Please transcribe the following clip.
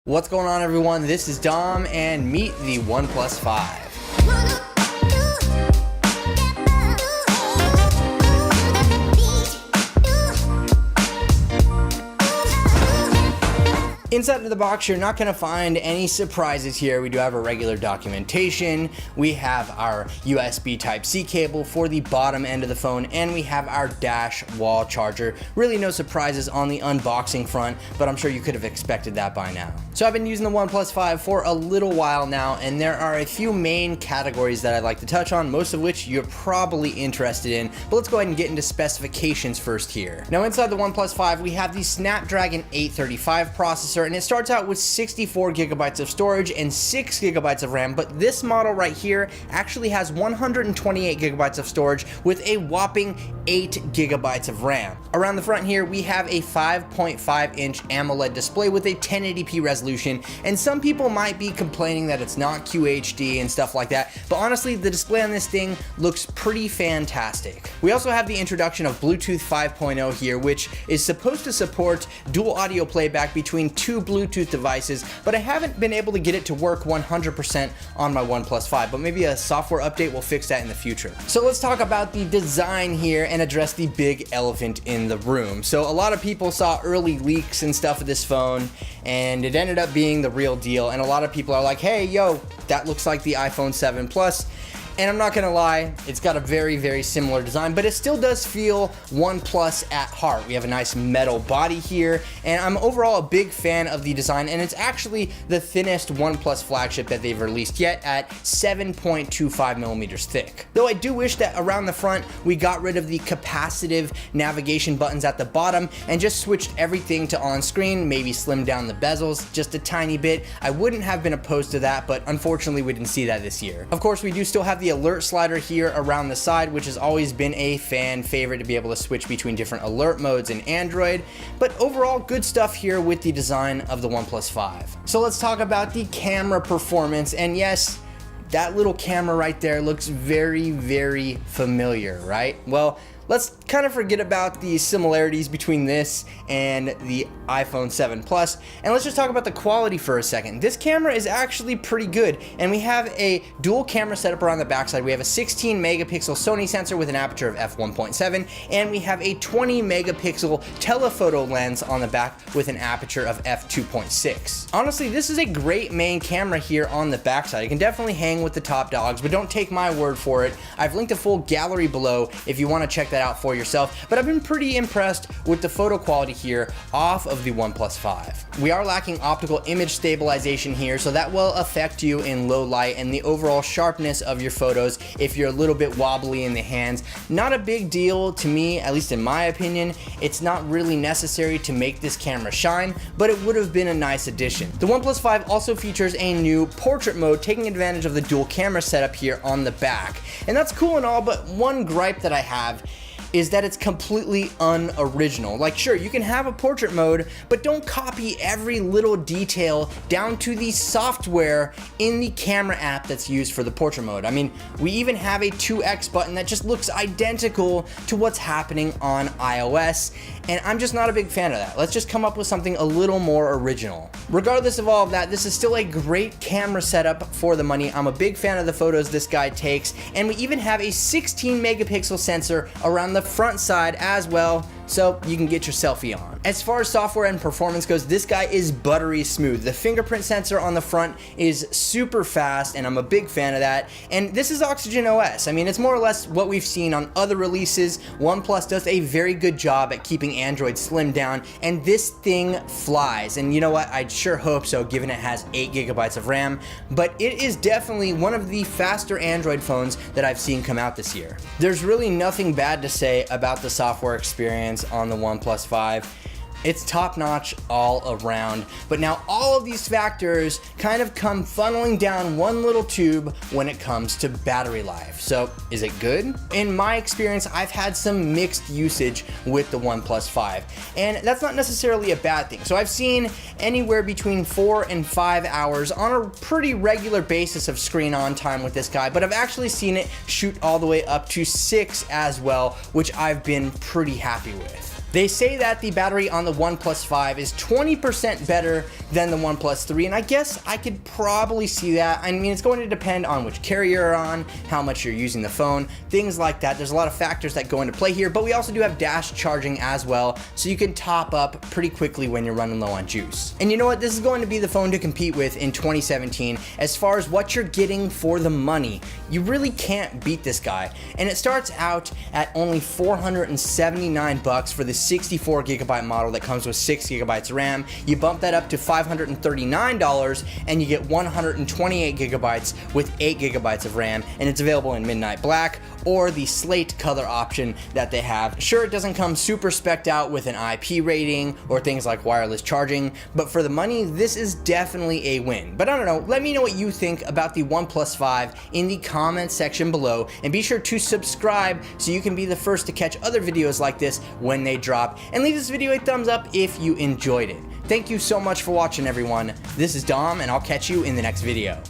What's going on, everyone? This is Dom, and meet the OnePlus 5. Inside of the box, you're not going to find any surprises here. We do have a regular documentation, we have our USB Type-C cable for the bottom end of the phone, and we have our dash wall charger. Really no surprises on the unboxing front, but I'm sure you could have expected that by now. So I've been using the OnePlus 5 for a little while now, and there are a few main categories that I'd like to touch on, most of which you're probably interested in, but let's go ahead and get into specifications first here. Now inside the OnePlus 5, we have the Snapdragon 835 processor, and it starts out with 64 gigabytes of storage and 6 gigabytes of RAM, but this model right here actually has 128 gigabytes of storage with a whopping 8 gigabytes of RAM. Around the front here, we have a 5.5-inch AMOLED display with a 1080p resolution, and some people might be complaining that it's not QHD and stuff like that, but honestly, the display on this thing looks pretty fantastic. We also have the introduction of Bluetooth 5.0 here, which is supposed to support dual audio playback between two Bluetooth devices, but I haven't been able to get it to work 100% on my OnePlus 5, but maybe a software update will fix that in the future. So let's talk about the design here and address the big elephant in the room. So a lot of people saw early leaks and stuff of this phone, and it ended up being the real deal, and a lot of people are like, hey, yo, that looks like the iPhone 7 Plus. And I'm not gonna lie, it's got a very, very similar design, but it still does feel OnePlus at heart. We have a nice metal body here, and I'm overall a big fan of the design, and it's actually the thinnest OnePlus flagship that they've released yet at 7.25 millimeters thick. Though I do wish that around the front, we got rid of the capacitive navigation buttons at the bottom and just switched everything to on-screen, maybe slimmed down the bezels just a tiny bit. I wouldn't have been opposed to that, but unfortunately we didn't see that this year. Of course, we do still have the alert slider here around the side, which has always been a fan favorite to be able to switch between different alert modes in Android, but overall good stuff here with the design of the OnePlus 5. So let's talk about the camera performance, and yes, that little camera right there looks very, very familiar, right? Well, let's kind of forget about the similarities between this and the iPhone 7 Plus, and let's just talk about the quality for a second. This camera is actually pretty good, and we have a dual camera setup around the backside. We have a 16 megapixel Sony sensor with an aperture of f1.7, and we have a 20 megapixel telephoto lens on the back with an aperture of f2.6. Honestly, this is a great main camera here on the backside. It can definitely hang with the top dogs, but don't take my word for it. I've linked a full gallery below if you want to check that out for yourself, but I've been pretty impressed with the photo quality here off of the OnePlus 5. We are lacking optical image stabilization here, so that will affect you in low light and the overall sharpness of your photos if you're a little bit wobbly in the hands. Not a big deal to me, at least in my opinion. It's not really necessary to make this camera shine, but it would have been a nice addition. The OnePlus 5 also features a new portrait mode, taking advantage of the dual camera setup here on the back. And that's cool and all, but one gripe that I have is that it's completely unoriginal. Like, sure, you can have a portrait mode, but don't copy every little detail down to the software in the camera app that's used for the portrait mode. I mean, we even have a 2x button that just looks identical to what's happening on iOS, and I'm just not a big fan of that. Let's just come up with something a little more original. Regardless of all of that, this is still a great camera setup for the money. I'm a big fan of the photos this guy takes, and we even have a 16 megapixel sensor around the front side as well, so you can get your selfie on. As far as software and performance goes, this guy is buttery smooth. The fingerprint sensor on the front is super fast, and I'm a big fan of that. And this is Oxygen OS. I mean, it's more or less what we've seen on other releases. OnePlus does a very good job at keeping Android slimmed down, and this thing flies. And you know what? I sure hope so, given it has 8 gigabytes of RAM, but it is definitely one of the faster Android phones that I've seen come out this year. There's really nothing bad to say about the software experience on the OnePlus 5. It's top-notch all around, but now all of these factors kind of come funneling down one little tube when it comes to battery life. So is it good? In my experience, I've had some mixed usage with the OnePlus 5, and that's not necessarily a bad thing. So I've seen anywhere between 4 and 5 hours on a pretty regular basis of screen on time with this guy, but I've actually seen it shoot all the way up to 6 as well, which I've been pretty happy with. They say that the battery on the OnePlus 5 is 20% better than the OnePlus 3, and I guess I could probably see that. I mean, it's going to depend on which carrier you're on, how much you're using the phone, things like that. There's a lot of factors that go into play here, but we also do have dash charging as well, so you can top up pretty quickly when you're running low on juice. And you know what? This is going to be the phone to compete with in 2017 as far as what you're getting for the money. You really can't beat this guy, and it starts out at only $479 for the 64 gigabyte model that comes with 6 gigabytes of RAM. You bump that up to $539 and you get 128 gigabytes with 8 gigabytes of RAM, and it's available in midnight black or the slate color option that they have. Sure, it doesn't come super specced out with an IP rating or things like wireless charging, but for the money, this is definitely a win. But I don't know, let me know what you think about the OnePlus 5 in the comments section below, and be sure to subscribe so you can be the first to catch other videos like this when they drop, and leave this video a thumbs up if you enjoyed it. Thank you so much for watching, everyone. This is Dom, and I'll catch you in the next video.